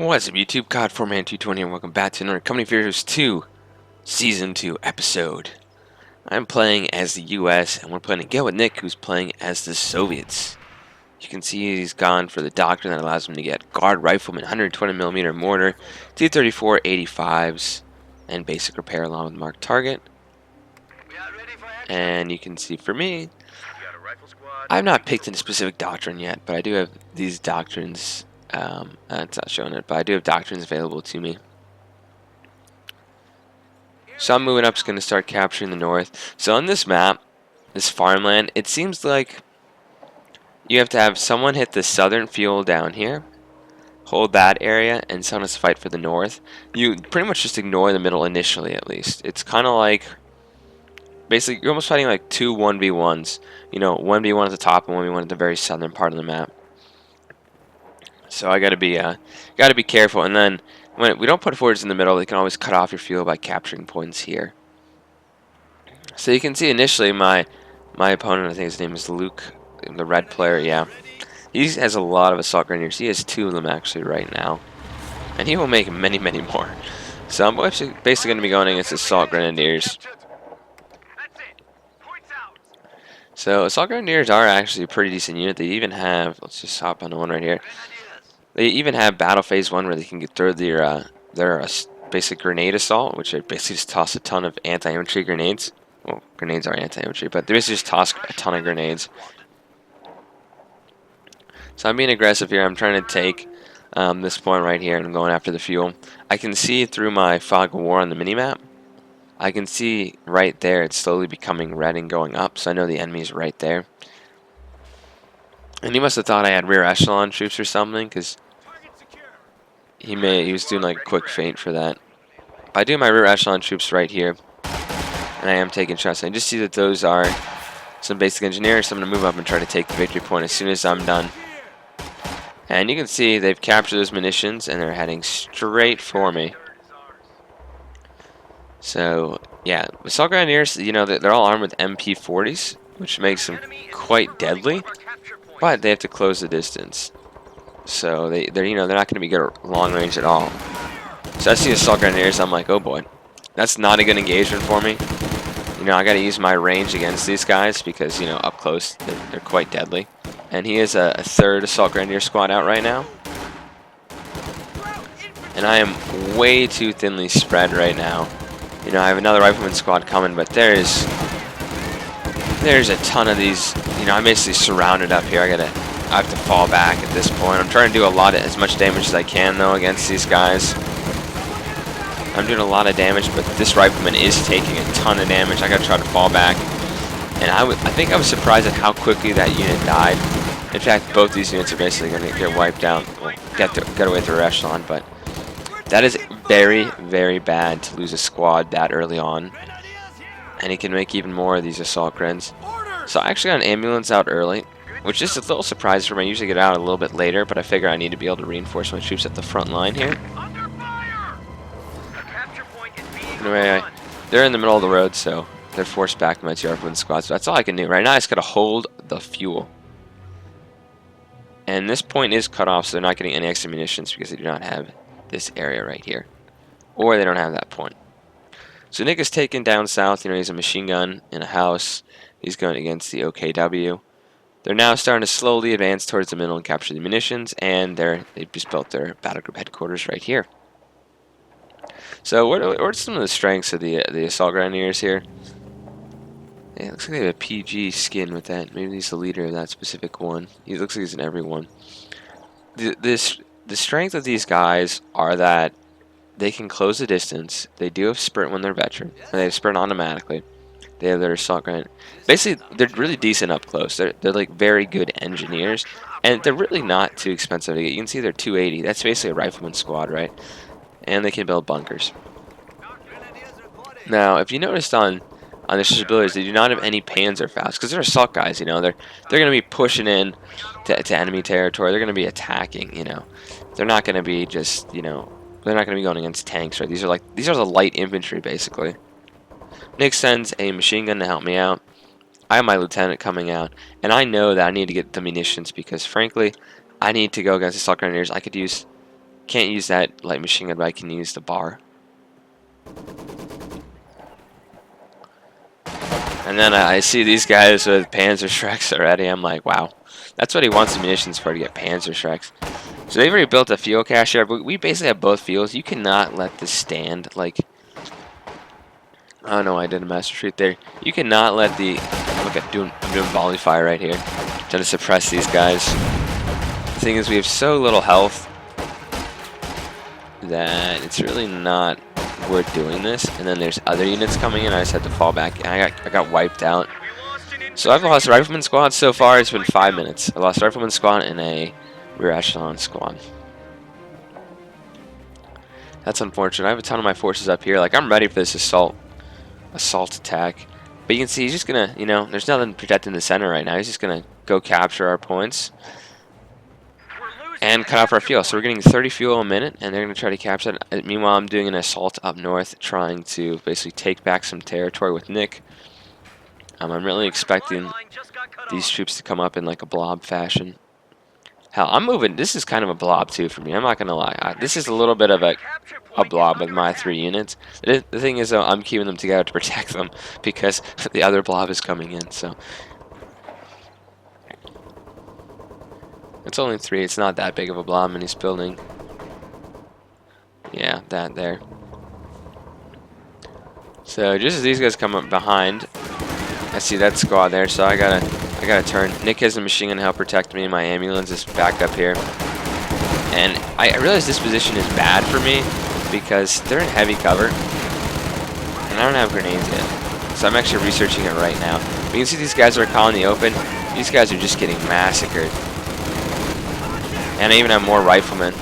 What's up YouTube? God4Man220 and welcome back to another Company of Heroes 2 Season 2 episode. I'm playing as the US and we're playing again with Nick, who's playing as the Soviets. You can see he's gone for the doctrine that allows him to get guard riflemen, 120mm mortar, 234 85s, and basic repair along with marked target. And you can see for me, I've not picked a specific doctrine yet, but I do have these doctrines. It's not showing it, but I do have doctrines available to me. So I'm moving up, is going to start capturing the north. So on this map, this farmland, it seems like you have to have someone hit the southern fuel down here, hold that area, and someone has to fight for the north. You pretty much just ignore the middle initially, at least. It's kind of like, basically, you're almost fighting like two 1v1s. You know, 1v1 at the top and 1v1 at the very southern part of the map. So I gotta be careful, and then when we don't put forwards in the middle, they can always cut off your fuel by capturing points here. So you can see initially my opponent, I think his name is Luke, the red player, yeah. He has a lot of assault grenadiers. He has two of them actually right now, and he will make many more. So I'm basically gonna be going against assault grenadiers. So assault grenadiers are actually a pretty decent unit. They even have, let's just hop on the one right here. They even have battle phase 1 where they can get through their basic grenade assault, which they basically just toss a ton of anti-infantry grenades. Well, grenades are anti-infantry, but they basically just toss a ton of grenades. So I'm being aggressive here. I'm trying to take this point right here and I'm going after the fuel. I can see through my fog of war on the minimap. I can see right there it's slowly becoming red and going up, so I know the enemy's right there. And he must have thought I had rear echelon troops or something, because he was doing like a quick feint for that. But I do have my rear echelon troops right here, and I am taking shots. I just see that those are some basic engineers, so I'm going to move up and try to take the victory point as soon as I'm done. And you can see they've captured those munitions, and they're heading straight for me. So, yeah, assault grenadiers, you know, they're all armed with MP40s, which makes them quite deadly. But they have to close the distance, so they're not going to be good at long range at all. So I see assault grenadiers, I'm like, oh boy, that's not a good engagement for me. You know, I got to use my range against these guys because, you know, up close they're quite deadly. And he is a third assault grenadier squad out right now, and I am way too thinly spread right now. You know, I have another rifleman squad coming, but there's a ton of these. You know, I'm basically surrounded up here. I have to fall back at this point. I'm trying to do as much damage as I can though against these guys. I'm doing a lot of damage, but this rifleman is taking a ton of damage. I gotta try to fall back, and I think I was surprised at how quickly that unit died. In fact, both these units are basically gonna get wiped out. Well, get away through echelon, but that is very bad to lose a squad that early on. And he can make even more of these assault grens. So I actually got an ambulance out early, which is a little surprise for me. I usually get out a little bit later, but I figure I need to be able to reinforce my troops at the front line here. Anyway, they're in the middle of the road, so they're forced back to my 2 rifleman squad. So that's all I can do. Right now I just got to hold the fuel. And this point is cut off, so they're not getting any extra munitions because they do not have this area right here. Or they don't have that point. So Nick is taken down south. You know, he's a machine gun in a house. He's going against the OKW. They're now starting to slowly advance towards the middle and capture the munitions, and they've just built their battle group headquarters right here. So what are some of the strengths of the assault grenadiers here? Yeah, it looks like they have a PG skin with that. Maybe he's the leader of that specific one. He looks like he's in every one. The strength of these guys are that they can close the distance. They do have sprint when they're veteran. They have sprint automatically. They have their assault grenade. Basically, they're really decent up close. They're like very good engineers, and they're really not too expensive to get. You can see they're 280. That's basically a rifleman squad, right? And they can build bunkers. Now, if you noticed on their abilities, they do not have any Panzerfaust because they're assault guys. You know, they're going to be pushing in to enemy territory. They're going to be attacking. You know, they're not going to be just, you know, they're not going to be going against tanks, right? These are the light infantry basically. Nick sends a machine gun to help me out. I have my lieutenant coming out, and I know that I need to get the munitions because, frankly, I need to go against assault grenadiers. I could use Can't use that light machine gun, but I can use the bar. And then I see these guys with Panzer Shreks already. I'm like, wow. That's what he wants the munitions for, to get Panzer Shreks. So they've already built a fuel cache here, but we basically have both fuels. You cannot let this stand. Like, oh no, I did a master retreat there. You cannot let the... Look, I'm doing volley fire right here. Trying to suppress these guys. The thing is, we have so little health that it's really not worth doing this. And then there's other units coming in. I just had to fall back. And I got wiped out. So I've lost rifleman squad so far. It's been 5 minutes. I lost rifleman squad and a rear echelon squad. That's unfortunate. I have a ton of my forces up here. Like, I'm ready for this assault attack. But you can see he's just gonna, you know, there's nothing protecting the center right now. He's just gonna go capture our points and cut off our fuel. So we're getting 30 fuel a minute, and they're gonna try to capture it. Meanwhile, I'm doing an assault up north, trying to basically take back some territory with Nick. I'm really expecting these troops to come up in like a blob fashion. Hell, I'm moving. This is kind of a blob too for me. I'm not gonna lie. This is a little bit of a blob with my 3 units. The thing is, though, I'm keeping them together to protect them because the other blob is coming in. So it's only 3. It's not that big of a blob, and he's building. Yeah, that there. So just as these guys come up behind, I see that squad there, so I gotta turn. Nick has a machine gun to help protect me. My ambulance is back up here. And I realize this position is bad for me because they're in heavy cover. And I don't have grenades yet. So I'm actually researching it right now. But you can see these guys are caught in the open. These guys are just getting massacred. And I even have more riflemen.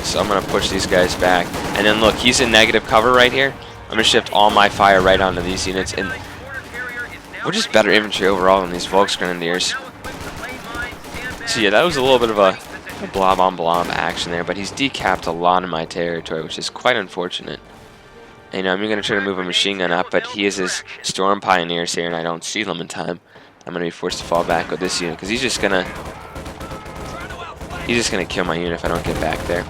So I'm going to push these guys back. And then look, he's in negative cover right here. I'm going to shift all my fire right onto these units. And we're just better infantry overall than these Volks grenadiers. So yeah, that was a little bit of a blob on blob action there, but he's decapped a lot of my territory, which is quite unfortunate. And, you know, I'm going to try to move a machine gun up, but he has his storm pioneers here, and I don't see them in time. I'm going to be forced to fall back with this unit because he's just gonna kill my unit if I don't get back there.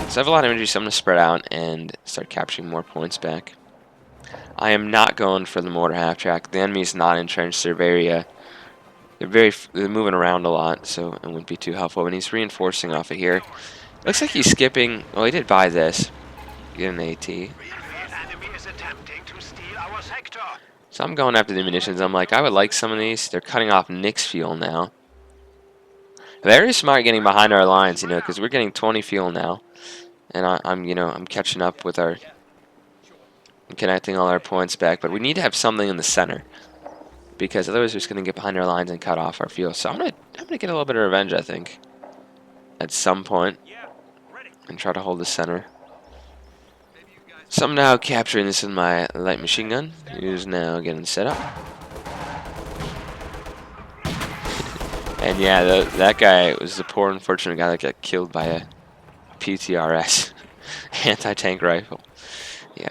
So I have a lot of infantry, so I'm going to spread out and start capturing more points back. I am not going for the mortar half track. The enemy's not entrenched. They're moving around a lot, so it wouldn't be too helpful. And he's reinforcing off of here. Looks like he's skipping. Well, he did buy this. Get an AT. So I'm going after the munitions. I'm like, I would like some of these. They're cutting off Nick's fuel now. Very smart getting behind our lines, you know, because we're getting 20 fuel now, and I'm catching up with our. I'm connecting all our points back, but we need to have something in the center because otherwise we're just gonna get behind our lines and cut off our fuel. So I'm gonna get a little bit of revenge, I think, at some point, and try to hold the center. So I'm now capturing this with my light machine gun, who's now getting set up. And yeah, that guy was the poor unfortunate guy that got killed by a PTRS anti-tank rifle. Yeah.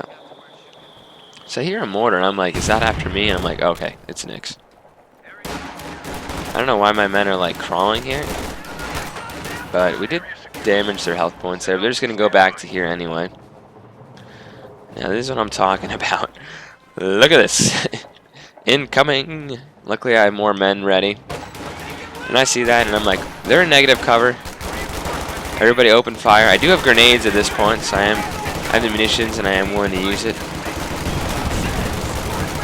So I hear a mortar, and I'm like, is that after me? And I'm like, okay, it's Nick's. I don't know why my men are like crawling here, but we did damage their health points there. They're just gonna go back to here anyway. Now this is what I'm talking about. Look at this. Incoming. Luckily I have more men ready. And I see that and I'm like, they're in negative cover. Everybody open fire. I do have grenades at this point, so I have the munitions and I am willing to use it.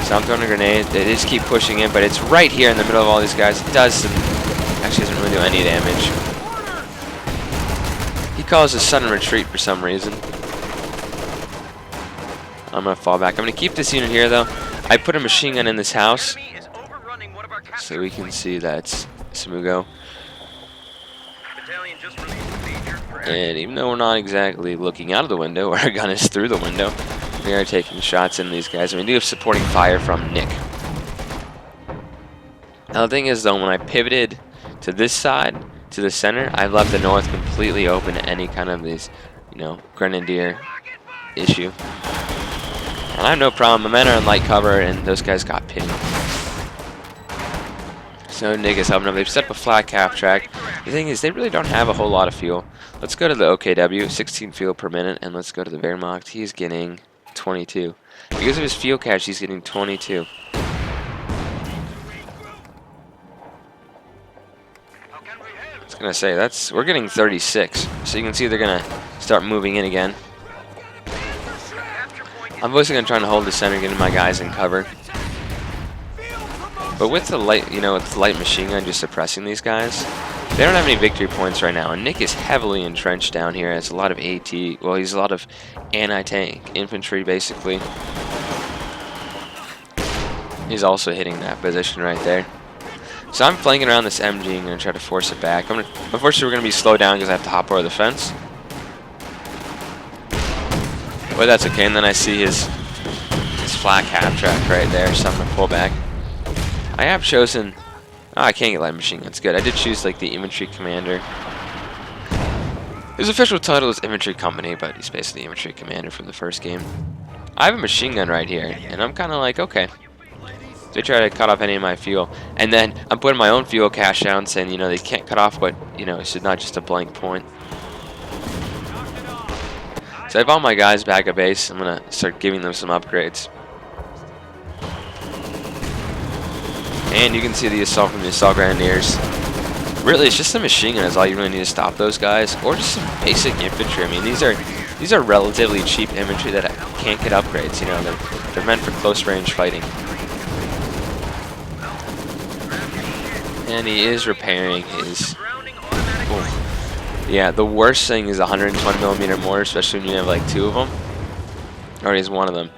So I'm throwing a grenade. They just keep pushing in, but it's right here in the middle of all these guys. It actually doesn't really do any damage. He calls a sudden retreat for some reason. I'm gonna fall back. I'm gonna keep this unit here though. I put a machine gun in this house so we can see that's Smugo. And even though we're not exactly looking out of the window, our gun is through the window, we are taking shots in these guys. And we do have supporting fire from Nick. Now the thing is though, when I pivoted to this side, to the center, I've left the north completely open to any kind of these, grenadier issue. And I have no problem. My men are in light cover, and those guys got pinned. So Nick is helping them. They've set up a flat cap track. The thing is, they really don't have a whole lot of fuel. Let's go to the OKW, 16 fuel per minute, and let's go to the Wehrmacht. He's getting 22. Because of his fuel cache, he's getting 22. I was gonna say we're getting 36. So you can see they're gonna start moving in again. I'm mostly gonna try to hold the center, getting my guys in cover. But with the light, with the light machine gun just suppressing these guys, they don't have any victory points right now. And Nick is heavily entrenched down here. Has a lot of AT. Well, he's a lot of anti-tank infantry, basically. He's also hitting that position right there. So I'm flanking around this MG and gonna try to force it back. Unfortunately, we're gonna be slowed down because I have to hop over the fence. But that's okay. And then I see his flat cap track right there, so I'm gonna pull back. I have chosen. Oh, I can't get light machine guns. Good. I did choose like the infantry commander. His official title is infantry company, but he's basically the infantry commander from the first game. I have a machine gun right here, and I'm kind of like, okay. They try to cut off any of my fuel, and then I'm putting my own fuel cache down, saying they can't cut off, but it's not just a blank point. So I have all my guys back at base. I'm gonna start giving them some upgrades. And you can see the assault from the assault grenadiers. Really, it's just a machine gun is all you really need to stop those guys, or just some basic infantry. I mean, these are relatively cheap infantry that can't get upgrades. They're meant for close range fighting. And he is repairing his. Ooh. Yeah, the worst thing is 120mm mortar, especially when you have like 2 of them, or he's one of them,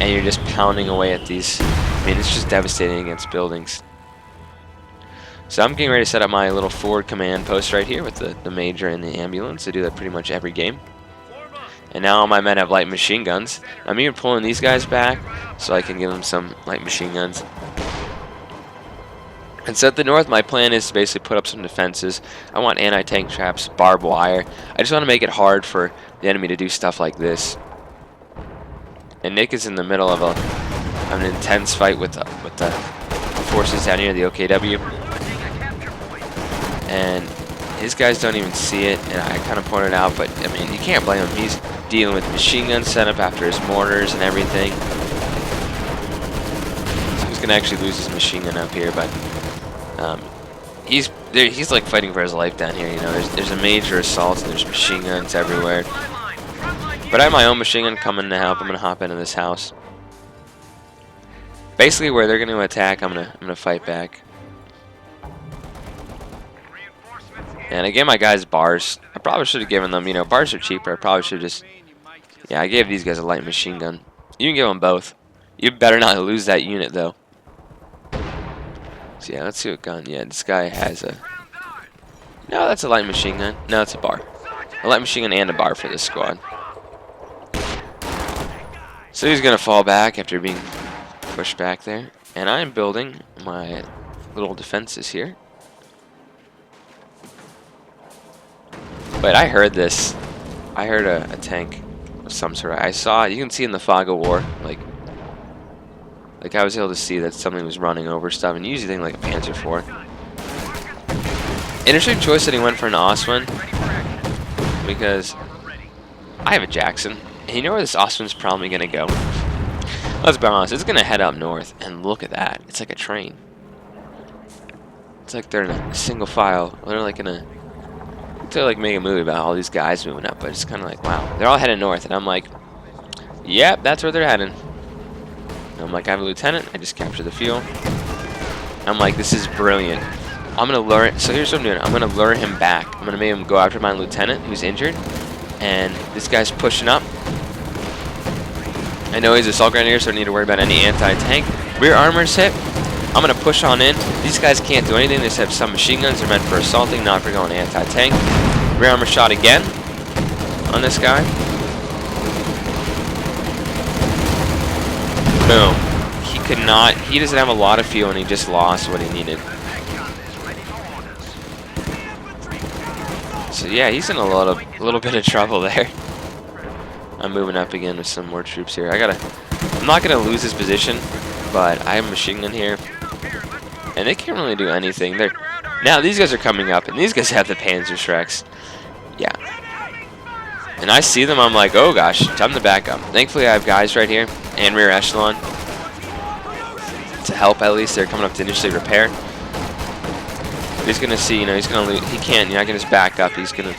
and you're just pounding away at these. I mean, it's just devastating against buildings. So I'm getting ready to set up my little forward command post right here with the major and the ambulance. I do that pretty much every game. And now all my men have light machine guns. I'm even pulling these guys back so I can give them some light machine guns. And so at the north, my plan is to basically put up some defenses. I want anti-tank traps, barbed wire. I just want to make it hard for the enemy to do stuff like this. And Nick is in the middle of an intense fight with the forces down here, the OKW. And his guys don't even see it, and I kind of pointed out, but I mean, you can't blame him. He's dealing with machine gun setup after his mortars and everything. So he's going to actually lose his machine gun up here, but he's like fighting for his life down here. There's a major assault and there's machine guns everywhere. But I have my own machine gun coming to help. I'm going to hop into this house. Basically, where they're going to attack, I'm gonna fight back. And I gave my guys bars. I probably should have given them, bars are cheaper. I probably should just, yeah, I gave these guys a light machine gun. You can give them both. You better not lose that unit, though. So yeah, let's see what gun. Yeah, this guy has a. No, that's a light machine gun. No, it's a bar. A light machine gun and a bar for this squad. So he's gonna fall back after being pushed back there, and I'm building my little defenses here. But I heard this. I heard a tank of some sort. I saw it. You can see in the fog of war, like I was able to see that something was running over stuff, and you usually think like a Panzer IV. Interesting choice that he went for an Oswin, because I have a Jackson, and you know where this Oswin's probably gonna go. Let's be honest, it's gonna head up north, and look at that. It's like a train. It's like they're in a single file. They're like in a. They're like making a movie about all these guys moving up, but it's kind of like, wow, they're all heading north, and I'm like, yep, that's where they're heading. And I'm like, I have a lieutenant. I just captured the fuel. I'm like, this is brilliant. I'm gonna lure it. So here's what I'm doing. I'm gonna lure him back. I'm gonna make him go after my lieutenant who's injured, and this guy's pushing up. I know he's assault grenadier, so I don't need to worry about any anti-tank. Rear armor's hit. I'm gonna push on in. These guys can't do anything. They just have some machine guns. They're meant for assaulting, not for going anti-tank. Rear armor shot again on this guy. Boom. He could not. He doesn't have a lot of fuel, and he just lost what he needed. So yeah, he's in a little bit of trouble there. I'm moving up again with some more troops here. I'm not gonna lose his position, but I have a machine gun here. And they can't really do anything. Now these guys are coming up, and these guys have the Panzer Shreks. Yeah. And I see them, I'm like, oh gosh, time to back up. Thankfully I have guys right here, and rear echelon, to help at least. They're coming up to initially repair. He's gonna see, you know, he's gonna lose. He can't, you know, I can just back up. He's gonna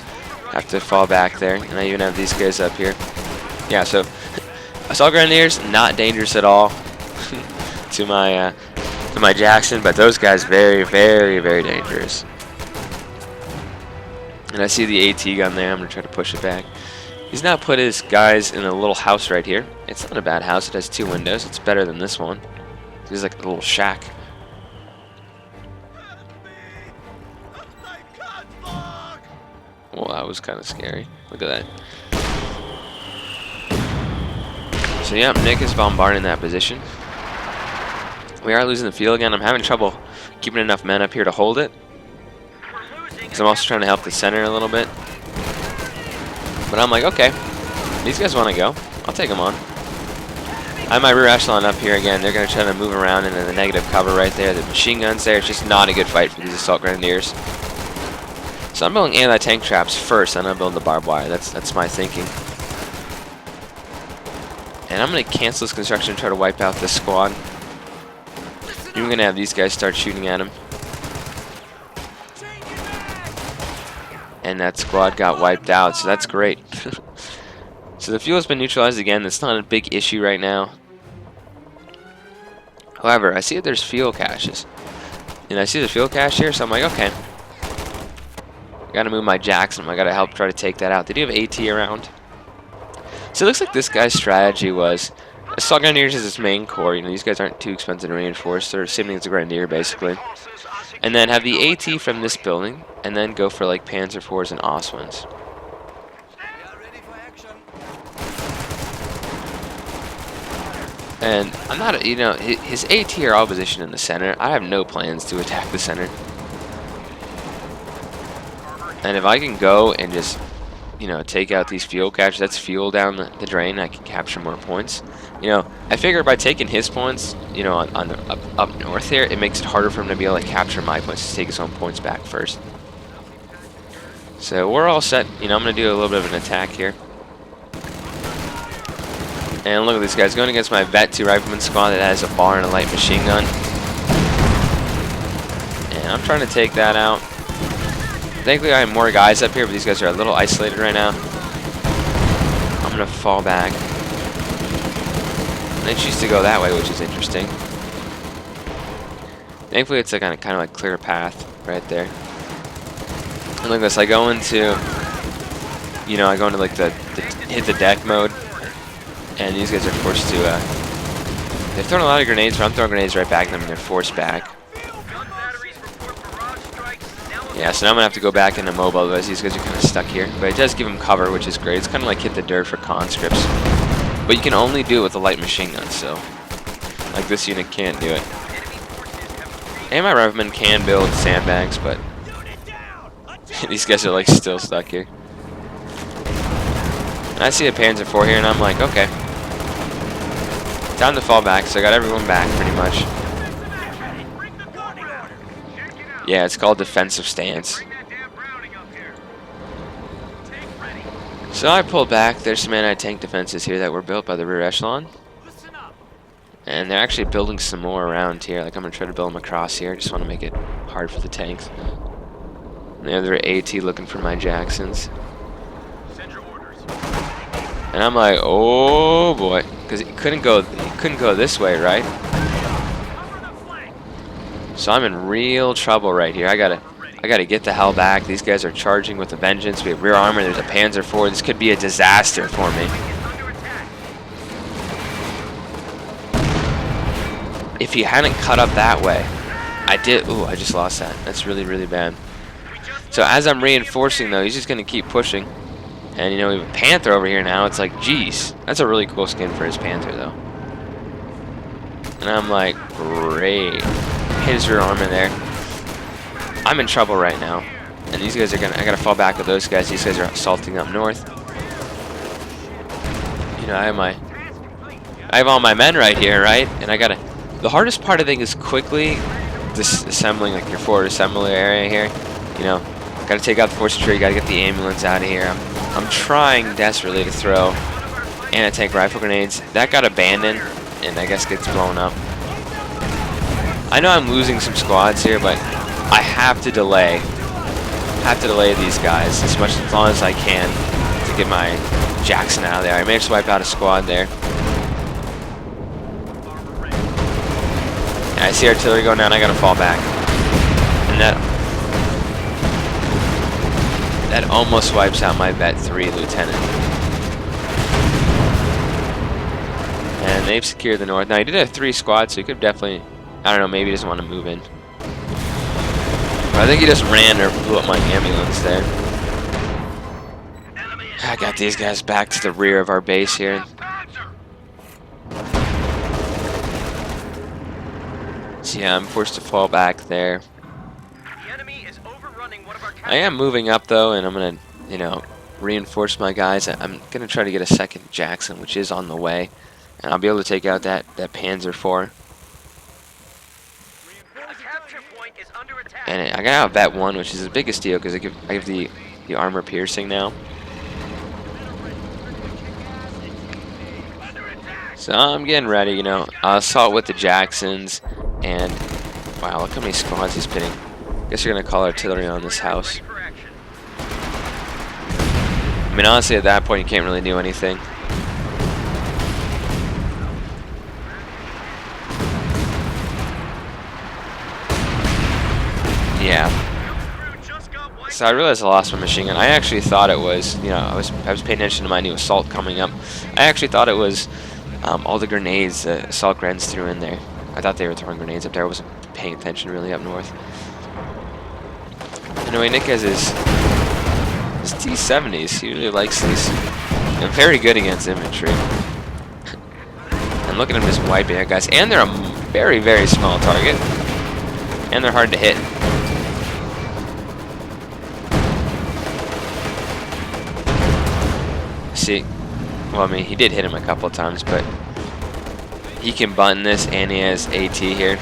have to fall back there. And I even have these guys up here. Yeah, so assault grenadiers, not dangerous at all to my Jackson, but those guys very, very, very dangerous. And I see the AT gun there. I'm gonna try to push it back. He's now put his guys in a little house right here. It's not a bad house. It has 2 windows. It's better than this one. It's like a little shack. Well, that was kind of scary. Look at that. So yeah, Nick is bombarding that position. We are losing the field again. I'm having trouble keeping enough men up here to hold it, because I'm also trying to help the center a little bit. But I'm like, okay, these guys want to go. I'll take them on. I have my rear echelon up here again. They're going to try to move around into the negative cover right there. The machine guns there. It's just not a good fight for these assault grenadiers. So I'm building anti-tank traps first, and I'm building the barbed wire. That's my thinking. And I'm going to cancel this construction and try to wipe out this squad. You're going to have these guys start shooting at him. And that squad got wiped out, so that's great. So the fuel has been neutralized again. That's not a big issue right now. However, I see that there's fuel caches. And I see the fuel cache here, so I'm like, okay. I gotta move my Jackson. I gotta help try to take that out. They do have AT around. So it looks like this guy's strategy was assault grenadiers is his main core. You know, these guys aren't too expensive to reinforce. They're the same thing as a grenadier, basically. And then have the AT from this building, and then go for like Panzer IVs and Oswins. And I'm not, you know, his AT are all positioned in the center. I have no plans to attack the center. And if I can go and just, you know, take out these fuel caches, that's fuel down the drain, I can capture more points. You know, I figure by taking his points, you know, up north here, it makes it harder for him to be able to capture my points, to take his own points back first. So we're all set. You know, I'm going to do a little bit of an attack here. And look at these guys going against my Vet 2 rifleman squad that has a bar and a light machine gun. And I'm trying to take that out. Thankfully I have more guys up here, but these guys are a little isolated right now. I'm going to fall back. And they choose to go that way, which is interesting. Thankfully it's like kind of like clear path right there. And look at this, I go into, you know, I go into like the hit the deck mode. And these guys are forced to, they've thrown a lot of grenades, but I'm throwing grenades right back at them and they're forced back. Yeah, so now I'm going to have to go back into mobile, otherwise these guys are kind of stuck here. But it does give them cover, which is great. It's kind of like hit the dirt for conscripts. But you can only do it with a light machine gun, so like this unit can't do it. And my riflemen can build sandbags, but these guys are like still stuck here. And I see a Panzer IV here, and I'm like, okay. Time to fall back, so I got everyone back pretty much. Yeah, it's called defensive stance. So I pulled back. There's some anti-tank defenses here that were built by the rear echelon. And they're actually building some more around here. Like I'm going to try to build them across here. Just want to make it hard for the tanks. And the other AT looking for my Jacksons. And I'm like, oh boy, because it couldn't go this way, right? So I'm in real trouble right here. I gotta get the hell back. These guys are charging with a vengeance. We have rear armor. There's a Panzer IV. This could be a disaster for me. If he hadn't cut up that way, I did. Ooh, I just lost that. That's really, really bad. So as I'm reinforcing, though, he's just gonna keep pushing. And, you know, we have a Panther over here now. It's like, geez. That's a really cool skin for his Panther, though. And I'm like, great. Hit his rear armor there. I'm in trouble right now. And these guys are gonna, I gotta fall back with those guys. These guys are assaulting up north. You know, I have all my men right here, right? And I gotta, the hardest part I think is quickly disassembling like your forward assembly area here. You know, got to take out the force artillery. Got to get the ambulance out of here. I'm trying desperately to throw anti-tank rifle grenades. That got abandoned and I guess gets blown up. I know I'm losing some squads here, but I have to delay. These guys as long as I can to get my Jackson out of there. I managed to wipe out a squad there. And I see artillery going down. I gotta fall back, and that almost wipes out my Vet 3 lieutenant. And they've secured the north. Now he did have 3 squads, so he could definitely, I don't know, maybe he doesn't want to move in. I think he just ran or blew up my ambulance there. I got these guys back to the rear of our base here. So yeah, I'm forced to fall back there. I am moving up though, and I'm gonna, you know, reinforce my guys. I'm gonna try to get a second Jackson, which is on the way, and I'll be able to take out that Panzer IV. And I got a Vet 1, which is the biggest deal because I give the armor piercing now. So I'm getting ready, you know. Assault with the Jacksons, and wow, look how many squads he's pitting. Guess you're gonna call artillery on this house. I mean, honestly, at that point, you can't really do anything. Yeah. So I realized I lost my machine gun. I actually thought it was, you know, I was paying attention to my new assault coming up. I actually thought it was all the grenades that assault grens threw in there. I thought they were throwing grenades up there. I wasn't paying attention really up north. Anyway, Nick has his T-70s. He really likes these. They're very good against infantry. And look at him just wiping out guys. And they're a very, very small target. And they're hard to hit. See, well, I mean, he did hit him a couple of times, but he can button this, and he has AT here.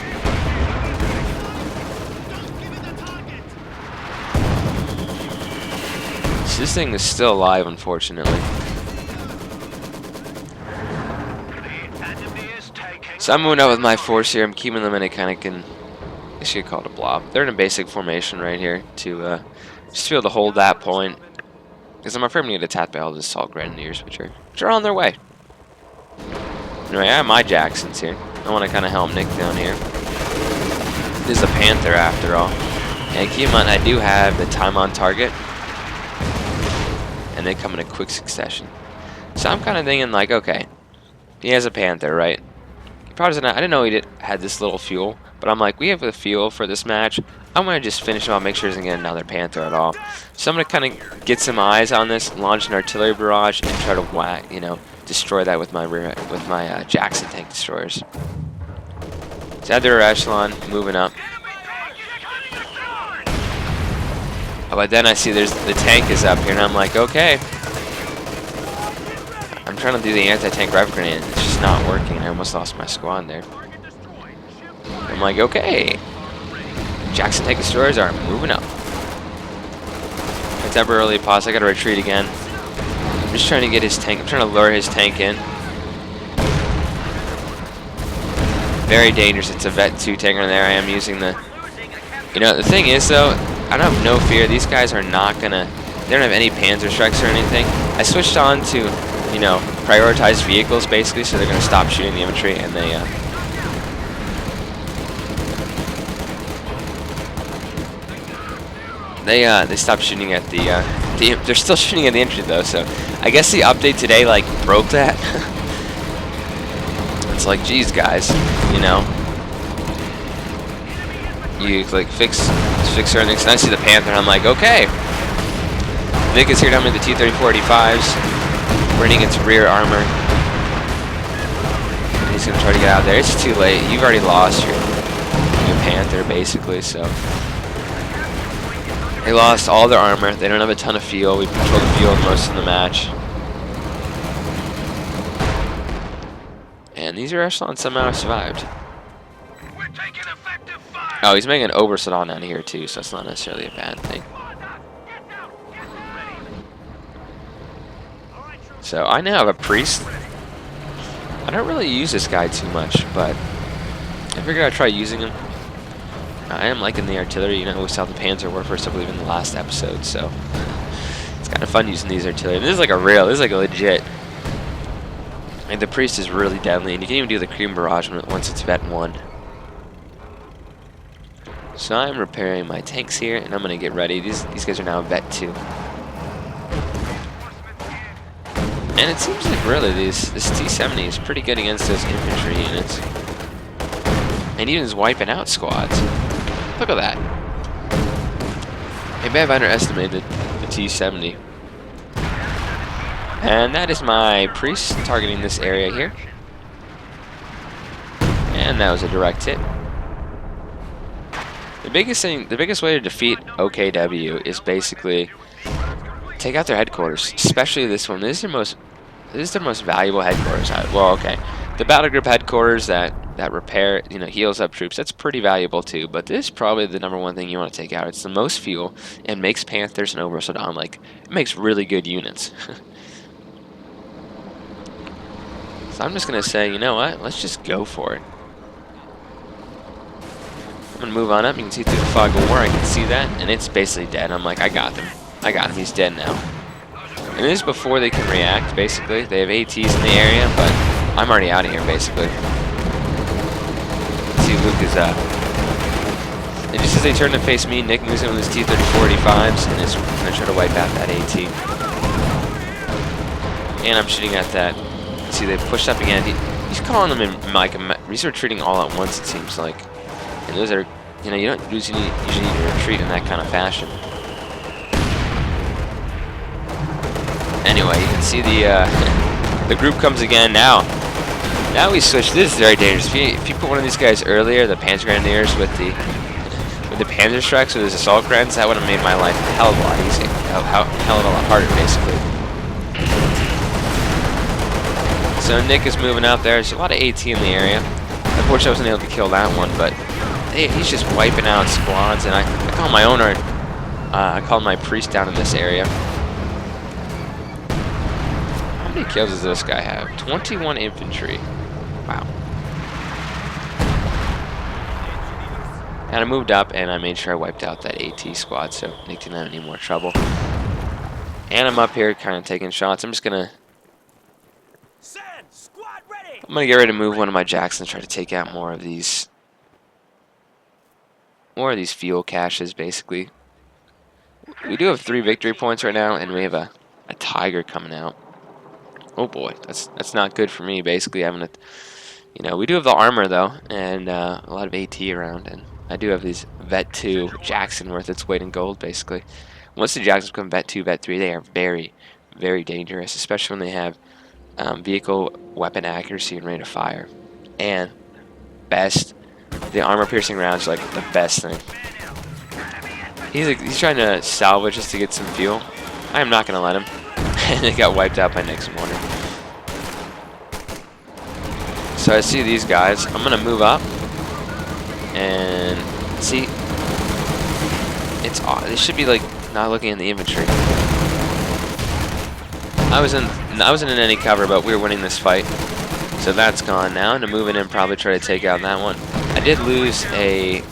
So this thing is still alive, unfortunately. So I'm moving out with my force here. I'm keeping them in a kind of, I guess you could call it a blob. They're in a basic formation right here to just be able to hold that point. Because I'm afraid I'm going to get attacked by all the assault grenadiers, which are on their way. Anyway, I have my Jacksons here. I want to kind of help Nick down here. This is a Panther after all. And keep in mind, I do have the time on target. And they come in a quick succession. So I'm kind of thinking like, okay, he has a Panther, right? He probably doesn't. I didn't know he had this little fuel. But I'm like, we have the fuel for this match. I'm going to just finish him off, make sure he doesn't get another Panther at all. So I'm going to kind of get some eyes on this, launch an artillery barrage, and try to whack, you know, destroy that with my Jackson tank destroyers. So other echelon moving up. Oh, but then I see the tank is up here, and I'm like, okay. I'm trying to do the anti-tank rifle grenade, and it's just not working. I almost lost my squad there. I'm like, okay. Jackson tank destroyers are moving up. I temporarily pause. I gotta retreat again. I'm just trying to get his tank. I'm trying to lure his tank in. Very dangerous. It's a Vet 2 tank in there. I am using the. You know, the thing is though, I don't have no fear. These guys are not gonna. They don't have any Panzer strikes or anything. I switched on to, you know, prioritized vehicles basically, so they're gonna stop shooting the infantry, and they. They stopped shooting at the they're still shooting at the infantry though, so I guess the update today like broke that. It's like, geez guys, you know, you like fix certain things. And I see the Panther and I'm like, okay, Vic is here to help me with the T-34-85s, running its rear armor. He's gonna try to get out there. It's too late. You've already lost your Panther basically, so. They lost all their armor. They don't have a ton of fuel. We control the fuel most of the match. And these are echelons somehow survived. We're taking effective fire. Oh, he's making an Obersalat down here too, so that's not necessarily a bad thing. So I now have a priest. I don't really use this guy too much, but I figured I'd try using him. I am liking the artillery. You know, we saw the Panzer War first, I believe, in the last episode, so it's kind of fun using these artillery. This is like a real, this is like a legit. And the priest is really deadly, and you can even do the cream barrage once it's vet 1. So I'm repairing my tanks here, and I'm going to get ready. These guys are now vet 2. And it seems like really this T-70 is pretty good against those infantry units. And even is wiping out squads. Look at that. Maybe I've underestimated the T-70. And that is my priest targeting this area here. And that was a direct hit. The biggest way to defeat OKW is basically take out their headquarters, especially this one. This is their most valuable headquarters. Well, okay, the battle group headquarters that repair, you know, heals up troops. That's pretty valuable too. But this is probably the #1 thing you want to take out. It's the most fuel and makes Panthers and Obersalat like it makes really good units. So I'm just gonna say, you know what? Let's just go for it. I'm gonna move on up. You can see through the fog of war. I can see that, and it's basically dead. I'm like, I got him. I got him. He's dead now. And this is before they can react, basically. They have ATs in the area, but I'm already out of here, basically. See, Luke is up. And just as they turn to face me, Nick moves in with his T-34-85s and is going to try to wipe out that AT. And I'm shooting at that. See, they've pushed up again. He's calling them in, like, he's retreating all at once, it seems like. And those are, you know, you don't usually need to retreat in that kind of fashion. Anyway, you can see the group comes again now. Now we switch. This is very dangerous. If you put one of these guys earlier, the Panzer Grenadiers with the Panzer Strikes with his assault grens, that would have made my life a hell of a lot easier, hell of a lot harder, basically. So Nick is moving out there. There's a lot of AT in the area. Unfortunately, I wasn't able to kill that one, but he's just wiping out squads. And I call my owner. I called my priest down in this area. How many kills does this guy have? 21 infantry. Wow. And I moved up and I made sure I wiped out that AT squad so Nick didn't have any more trouble. And I'm up here kind of taking shots. I'm gonna get ready to move one of my Jacksons, try to take out more of these fuel caches, basically. We do have 3 victory points right now, and we have a Tiger coming out. Oh boy, that's not good for me. Basically, having you know, we do have the armor though, and a lot of AT around, and I do have these Vet 2 Jackson worth its weight in gold. Basically, once the Jacksons become Vet 2, Vet 3, they are very, very dangerous, especially when they have vehicle weapon accuracy and rate of fire. And the armor piercing rounds are like the best thing. He's trying to salvage just to get some fuel. I am not gonna let him. And it got wiped out by Nick's mortar. So I see these guys. I'm gonna move up and see. It's odd. They should be like not looking in the infantry. I wasn't in any cover, but we were winning this fight. So that's gone now. And I'm moving in, probably try to take out that one. I did lose a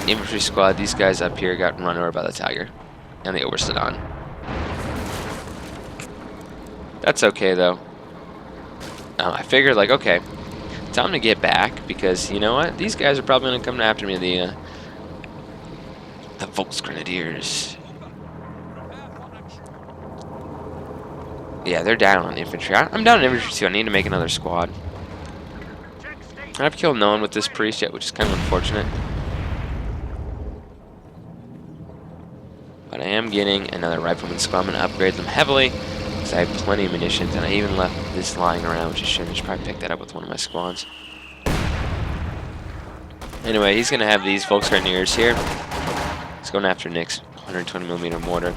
infantry squad. These guys up here got run over by the Tiger and the Obersalat. That's okay though. I figured like, okay, time to get back because you know what? These guys are probably gonna come after me. The Volksgrenadiers. Yeah, they're down on infantry. I'm down on infantry too. I need to make another squad. I've killed no one with this priest yet, which is kind of unfortunate. But I am getting another rifleman squad. I'm gonna upgrade them heavily. I have plenty of munitions, and I even left this lying around, which is shame. I should probably pick that up with one of my squads. Anyway, he's going to have these Volksgrenadiers here. He's going after Nick's 120mm mortar.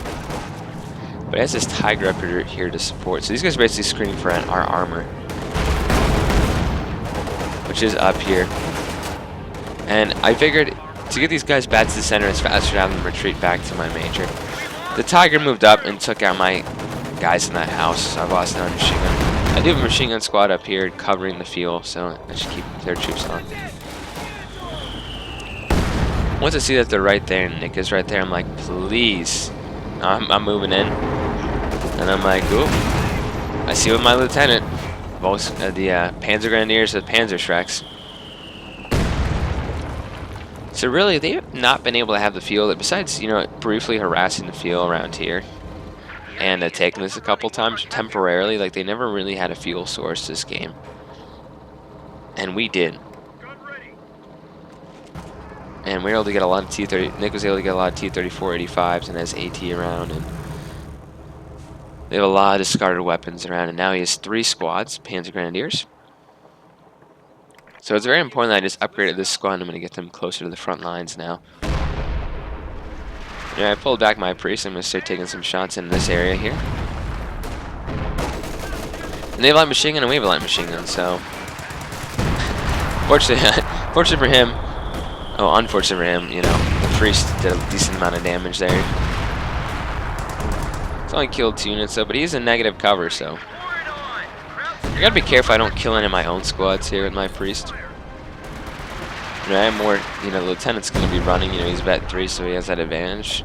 But he has this Tiger up here to support. So these guys are basically screening for our armor, which is up here. And I figured to get these guys back to the center, it's faster to have them retreat back to my major. The Tiger moved up and took out my guys in that house, so I lost another machine gun. I do have a machine gun squad up here covering the field, so I should keep their troops on. Once I see that they're right there and Nick is right there, I'm like, please. I'm moving in. And I'm like, oop. I see with my lieutenant. Both the Panzer Grenadiers with Panzer Shreks. So really, they have not been able to have the field, besides, you know, briefly harassing the field around here. And taking this a couple times temporarily. Like, they never really had a fuel source this game. And we did. And we were able to get a lot of T-30. Nick was able to get a lot of T-34-85s and has AT around. And they have a lot of discarded weapons around. And now he has 3 squads, Panzer Grenadiers. So it's very important that I just upgraded this squad. And I'm going to get them closer to the front lines now. Yeah, I pulled back my priest. I'm going to start taking some shots in this area here. And they have a light machine gun and we have a light machine gun, so... Fortunately for him... Oh, unfortunate for him, you know, the priest did a decent amount of damage there. It's only killed 2 units though, but he's in negative cover, so... I gotta be careful I don't kill any of my own squads here with my priest. You know, I have more, you know, the lieutenant's gonna be running, you know, he's vet 3, so he has that advantage.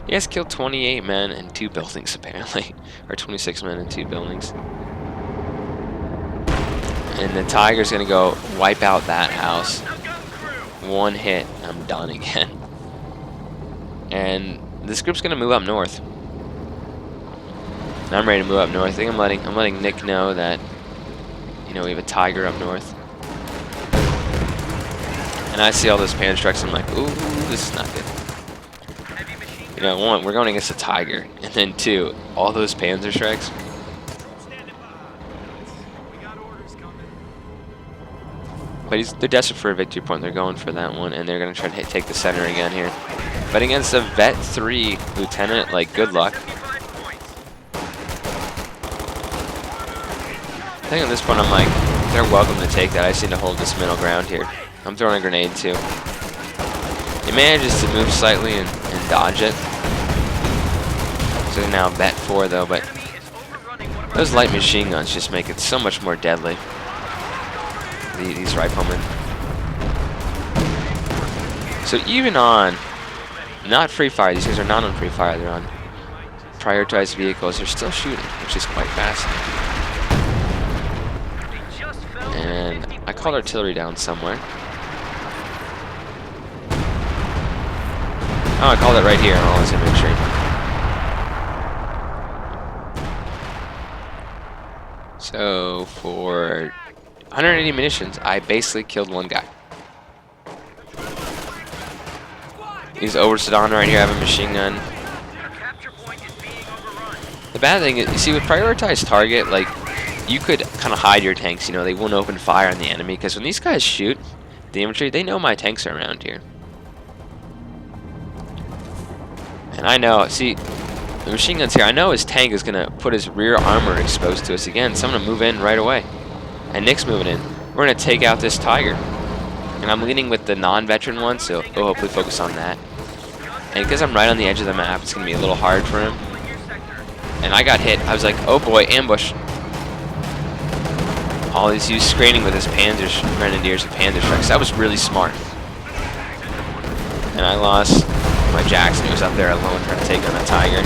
He has killed 28 men and 2 buildings, apparently. Or 26 men and 2 buildings. And the Tiger's gonna go wipe out that house. 1 hit, I'm done again. And this group's gonna move up north. And I'm ready to move up north. I think I'm letting Nick know that, you know, we have a Tiger up north. And I see all those Panzer Shreks, I'm like, ooh, this is not good. You know, 1, we're going against a Tiger, and then 2, all those Panzer Shreks. But they're desperate for a victory point. They're going for that one, and they're going to try to take the center again here. But against a vet 3 lieutenant, like, good luck. I think at this point I'm like, they're welcome to take that. I just need to hold this middle ground here. I'm throwing a grenade too. He manages to move slightly and dodge it. So they're now vet 4 though, but those light machine guns just make it so much more deadly. These riflemen. So even on not free fire, these guys are not on free fire, they're on prioritized vehicles, they're still shooting, which is quite fascinating. And I called artillery down somewhere. Oh, I called it right here on all this infantry. So for 180 munitions, I basically killed 1 guy. He's over Sedan right here. I have a machine gun. The bad thing is, you see, with prioritized target, like, you could kind of hide your tanks. You know, they won't open fire on the enemy because when these guys shoot the infantry, they know my tanks are around here. And I know, see, the machine gun's here. I know his tank is gonna put his rear armor exposed to us again, so I'm gonna move in right away. And Nick's moving in. We're going to take out this Tiger. And I'm leading with the non-veteran one, so we'll hopefully focus on that. And because I'm right on the edge of the map, it's going to be a little hard for him. And I got hit. I was like, oh boy, ambush. All he's screening with his Panzer Grenadiers and Panzer Shreks. That was really smart. And I lost my Jackson, who was up there alone trying to take on a Tiger.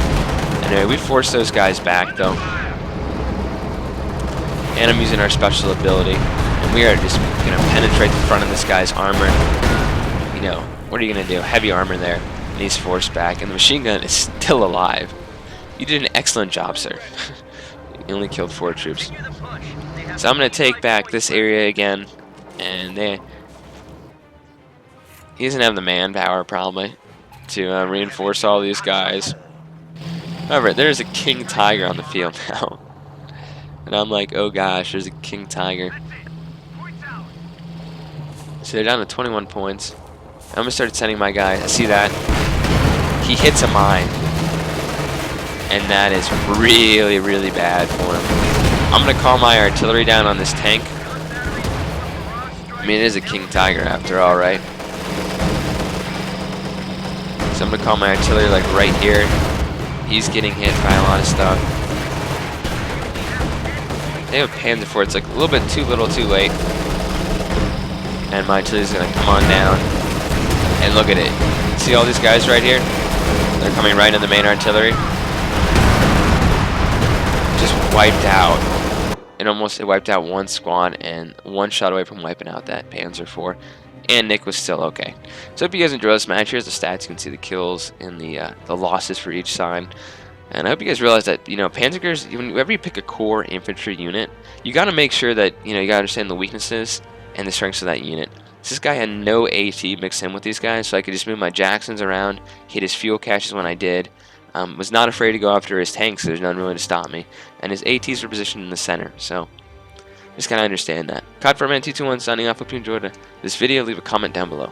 Anyway, we forced those guys back, though. And I'm using our special ability, and we are just going to penetrate the front of this guy's armor. You know, what are you going to do? Heavy armor there, and he's forced back, and the machine gun is still alive. You did an excellent job, sir. You only killed 4 troops. So I'm going to take back this area again, and he doesn't have the manpower, probably, to reinforce all these guys. However, there's a King Tiger on the field now. And I'm like, oh gosh, there's a King Tiger. So they're down to 21 points. I'm going to start sending my guy. I see that. He hits a mine. And that is really, really bad for him. I'm going to call my artillery down on this tank. I mean, it is a King Tiger after all, right? So I'm gonna call my artillery like right here. He's getting hit by a lot of stuff. They have a Panzer IV. It's like a little bit too little, too late. And my artillery's gonna come on down. And look at it. See all these guys right here? They're coming right in the main artillery. Just wiped out. It wiped out one squad and one shot away from wiping out that Panzer IV. And Nick was still okay. So I hope you guys enjoyed this match. Here's the stats. You can see the kills and the losses for each side. And I hope you guys realize that, you know, Panzergers, whenever you pick a core infantry unit, you got to make sure that, you know, you got to understand the weaknesses and the strengths of that unit. So this guy had no AT mixed in with these guys, so I could just move my Jacksons around, hit his fuel caches when I did. Was not afraid to go after his tanks, so there's none really to stop me. And his ATs were positioned in the center, so just kind of understand that. Cod4Man221 signing off. Hope you enjoyed this video. Leave a comment down below.